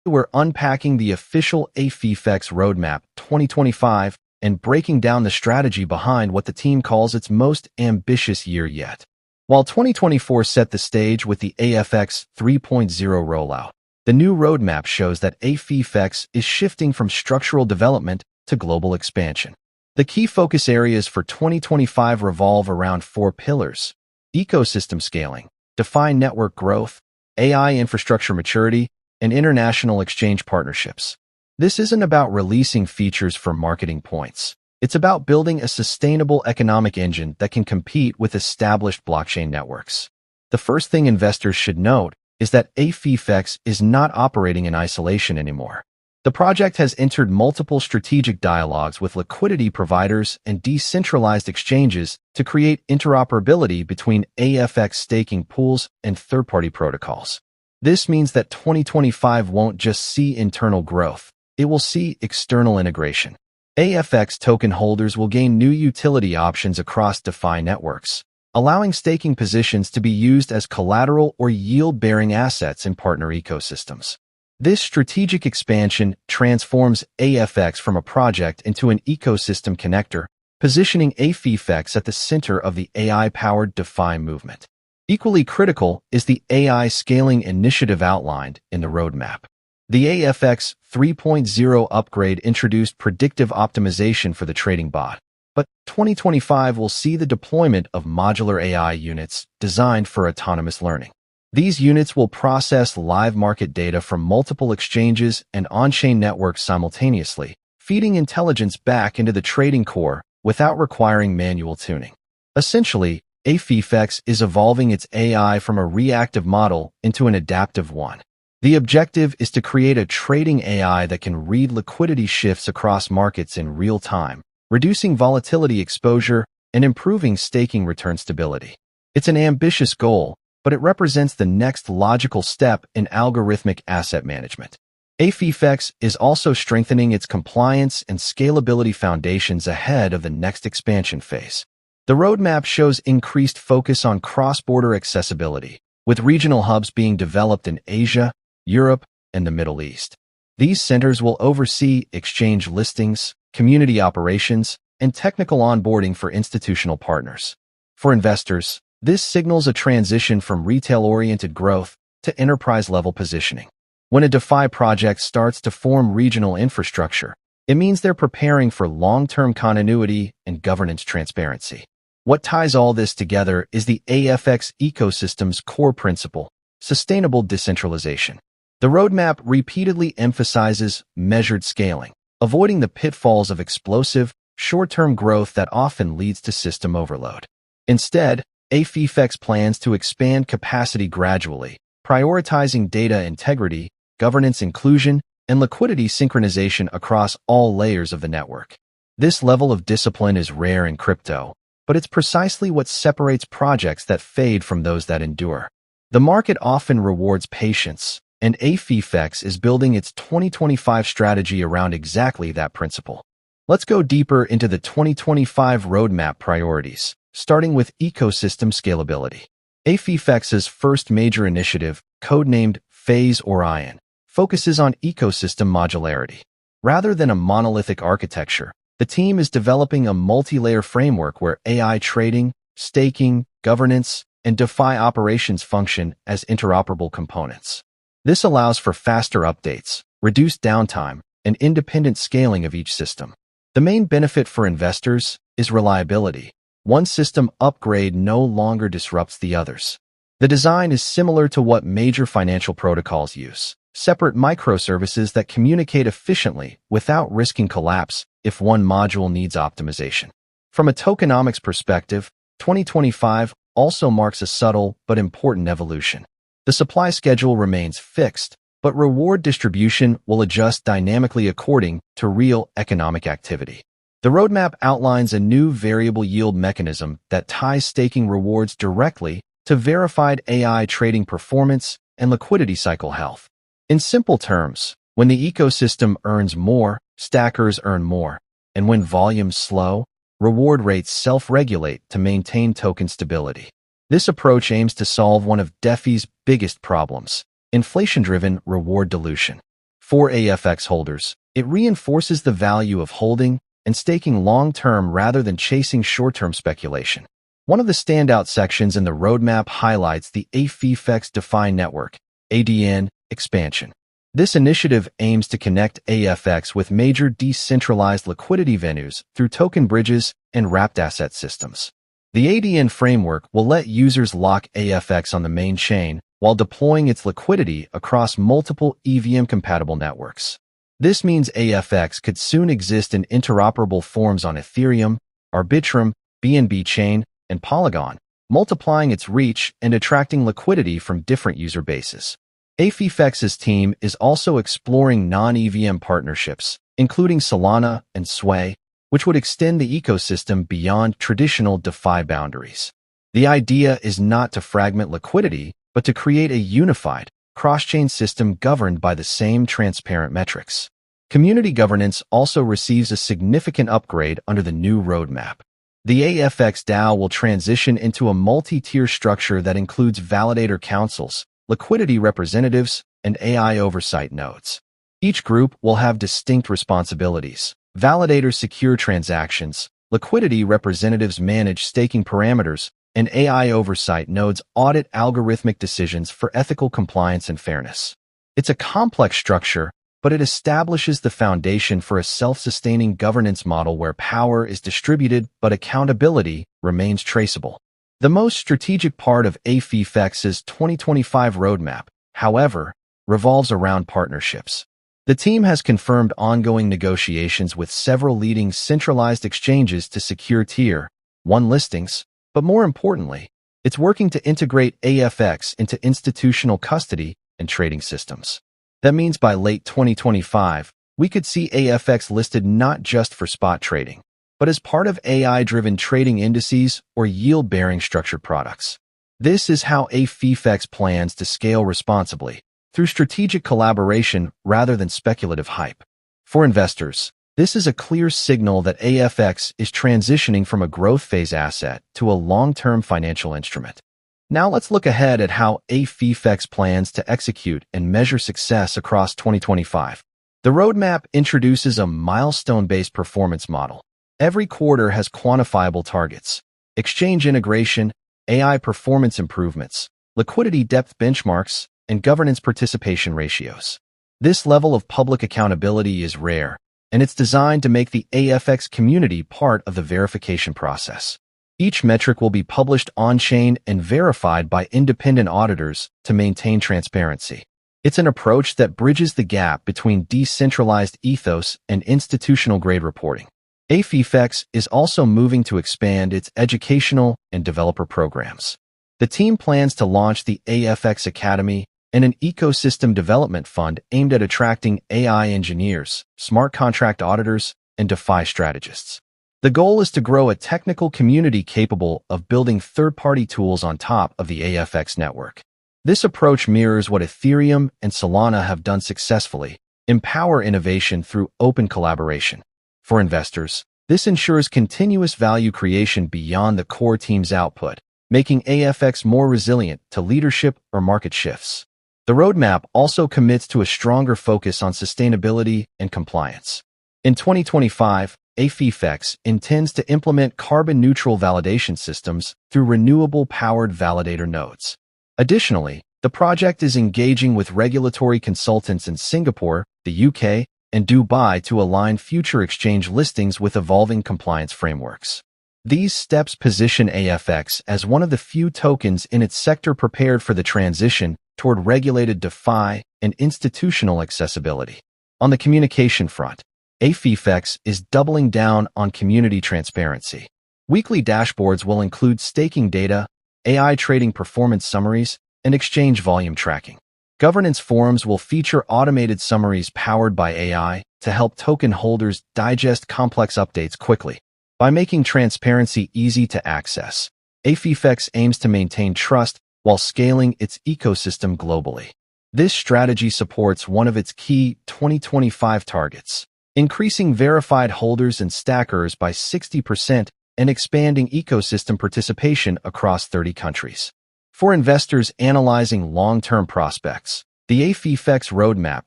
we're unpacking the official Aifeex Roadmap 2025 and breaking down the strategy behind what the team calls its most ambitious year yet. While 2024 set the stage with the AFX 3.0 rollout, the new roadmap shows that Aifeex is shifting from structural development to global expansion. The key focus areas for 2025 revolve around four pillars: ecosystem scaling, DeFi network growth, AI infrastructure maturity, and international exchange partnerships. This isn't about releasing features for marketing points. It's about building a sustainable economic engine that can compete with established blockchain networks. The first thing investors should note is that Aifeex is not operating in isolation anymore. The project has entered multiple strategic dialogues with liquidity providers and decentralized exchanges to create interoperability between AFX staking pools and third-party protocols. This means that 2025 won't just see internal growth, it will see external integration. AFX token holders will gain new utility options across DeFi networks, allowing staking positions to be used as collateral or yield-bearing assets in partner ecosystems. This strategic expansion transforms AFX from a project into an ecosystem connector, positioning Aifeex at the center of the AI-powered DeFi movement. Equally critical is the AI scaling initiative outlined in the roadmap. The AFX 3.0 upgrade introduced predictive optimization for the trading bot, but 2025 will see the deployment of modular AI units designed for autonomous learning. These units will process live market data from multiple exchanges and on-chain networks simultaneously, feeding intelligence back into the trading core without requiring manual tuning. Essentially, Aifeex is evolving its AI from a reactive model into an adaptive one. The objective is to create a trading AI that can read liquidity shifts across markets in real time, reducing volatility exposure and improving staking return stability. It's an ambitious goal, but it represents the next logical step in algorithmic asset management. Aifeex is also strengthening its compliance and scalability foundations ahead of the next expansion phase. The roadmap shows increased focus on cross-border accessibility, with regional hubs being developed in Asia, Europe, and the Middle East. These centers will oversee exchange listings, community operations, and technical onboarding for institutional partners. For investors, this signals a transition from retail-oriented growth to enterprise-level positioning. When a DeFi project starts to form regional infrastructure, it means they're preparing for long-term continuity and governance transparency. What ties all this together is the AFX ecosystem's core principle: sustainable decentralization. The roadmap repeatedly emphasizes measured scaling, avoiding the pitfalls of explosive, short-term growth that often leads to system overload. Instead, Aifeex plans to expand capacity gradually, prioritizing data integrity, governance inclusion, and liquidity synchronization across all layers of the network. This level of discipline is rare in crypto, but it's precisely what separates projects that fade from those that endure. The market often rewards patience, and Aifeex is building its 2025 strategy around exactly that principle. Let's go deeper into the 2025 roadmap priorities, starting with ecosystem scalability. Aifeex's first major initiative, codenamed Phase Orion, focuses on ecosystem modularity. Rather than a monolithic architecture, the team is developing a multi-layer framework where AI trading, staking, governance, and DeFi operations function as interoperable components. This allows for faster updates, reduced downtime, and independent scaling of each system. The main benefit for investors is reliability. One system upgrade no longer disrupts the others. The design is similar to what major financial protocols use: separate microservices that communicate efficiently without risking collapse if one module needs optimization. From a tokenomics perspective, 2025 also marks a subtle but important evolution. The supply schedule remains fixed, but reward distribution will adjust dynamically according to real economic activity. The roadmap outlines a new variable yield mechanism that ties staking rewards directly to verified AI trading performance and liquidity cycle health. In simple terms, when the ecosystem earns more, stackers earn more, and when volumes slow, reward rates self-regulate to maintain token stability. This approach aims to solve one of DeFi's biggest problems: inflation-driven reward dilution. For AFX holders, it reinforces the value of holding and staking long-term rather than chasing short-term speculation. One of the standout sections in the roadmap highlights the Aifeex DeFi network, ADN, expansion. This initiative aims to connect AFX with major decentralized liquidity venues through token bridges and wrapped asset systems. The ADN framework will let users lock AFX on the main chain while deploying its liquidity across multiple EVM-compatible networks. This means AFX could soon exist in interoperable forms on Ethereum, Arbitrum, BNB Chain, and Polygon, multiplying its reach and attracting liquidity from different user bases. Aifeex's team is also exploring non-EVM partnerships, including Solana and Sway, which would extend the ecosystem beyond traditional DeFi boundaries. The idea is not to fragment liquidity, but to create a unified, cross-chain system governed by the same transparent metrics. Community governance also receives a significant upgrade under the new roadmap. The AFX DAO will transition into a multi-tier structure that includes validator councils, liquidity representatives, and AI oversight nodes. Each group will have distinct responsibilities. Validators secure transactions, liquidity representatives manage staking parameters, and AI oversight nodes audit algorithmic decisions for ethical compliance and fairness. It's a complex structure, but it establishes the foundation for a self-sustaining governance model where power is distributed but accountability remains traceable. The most strategic part of Aifeex's 2025 roadmap, however, revolves around partnerships. The team has confirmed ongoing negotiations with several leading centralized exchanges to secure Tier 1 listings, but more importantly, it's working to integrate AFX into institutional custody and trading systems. That means by late 2025, we could see AFX listed not just for spot trading, but as part of AI-driven trading indices or yield-bearing structured products. This is how Aifeex plans to scale responsibly, through strategic collaboration rather than speculative hype. For investors, this is a clear signal that AFX is transitioning from a growth phase asset to a long-term financial instrument. Now let's look ahead at how Aifeex plans to execute and measure success across 2025. The roadmap introduces a milestone-based performance model. Every quarter has quantifiable targets: exchange integration, AI performance improvements, liquidity depth benchmarks, and governance participation ratios. This level of public accountability is rare, and it's designed to make the AFX community part of the verification process. Each metric will be published on-chain and verified by independent auditors to maintain transparency. It's an approach that bridges the gap between decentralized ethos and institutional-grade reporting. Aifeex is also moving to expand its educational and developer programs. The team plans to launch the AFX Academy and an ecosystem development fund aimed at attracting AI engineers, smart contract auditors, and DeFi strategists. The goal is to grow a technical community capable of building third-party tools on top of the AFX network. This approach mirrors what Ethereum and Solana have done successfully: empower innovation through open collaboration. For investors, this ensures continuous value creation beyond the core team's output, making AFX more resilient to leadership or market shifts. The roadmap also commits to a stronger focus on sustainability and compliance. In 2025, Aifeex intends to implement carbon-neutral validation systems through renewable-powered validator nodes. Additionally, the project is engaging with regulatory consultants in Singapore, the UK, and Dubai to align future exchange listings with evolving compliance frameworks. These steps position AFX as one of the few tokens in its sector prepared for the transition toward regulated DeFi and institutional accessibility. On the communication front, Aifeex is doubling down on community transparency. Weekly dashboards will include staking data, AI trading performance summaries, and exchange volume tracking. Governance forums will feature automated summaries powered by AI to help token holders digest complex updates quickly. By making transparency easy to access, Aifeex aims to maintain trust while scaling its ecosystem globally. This strategy supports one of its key 2025 targets: increasing verified holders and stackers by 60% and expanding ecosystem participation across 30 countries. For investors analyzing long-term prospects, The Aifeex Roadmap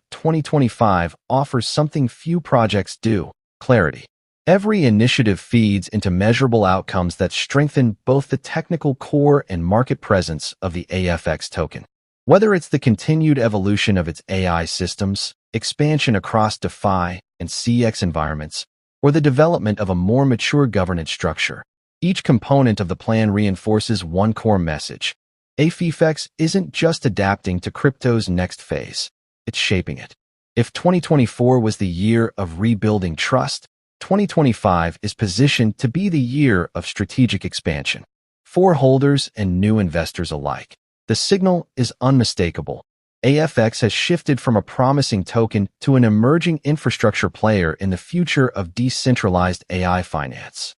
2025 offers something few projects do: clarity. Every initiative feeds into measurable outcomes that strengthen both the technical core and market presence of the AFX token. Whether it's the continued evolution of its AI systems, expansion across DeFi and CX environments, or the development of a more mature governance structure, each component of the plan reinforces one core message. Aifeex isn't just adapting to crypto's next phase, it's shaping it. If 2024 was the year of rebuilding trust, 2025 is positioned to be the year of strategic expansion. For holders and new investors alike, the signal is unmistakable. AFX has shifted from a promising token to an emerging infrastructure player in the future of decentralized AI finance.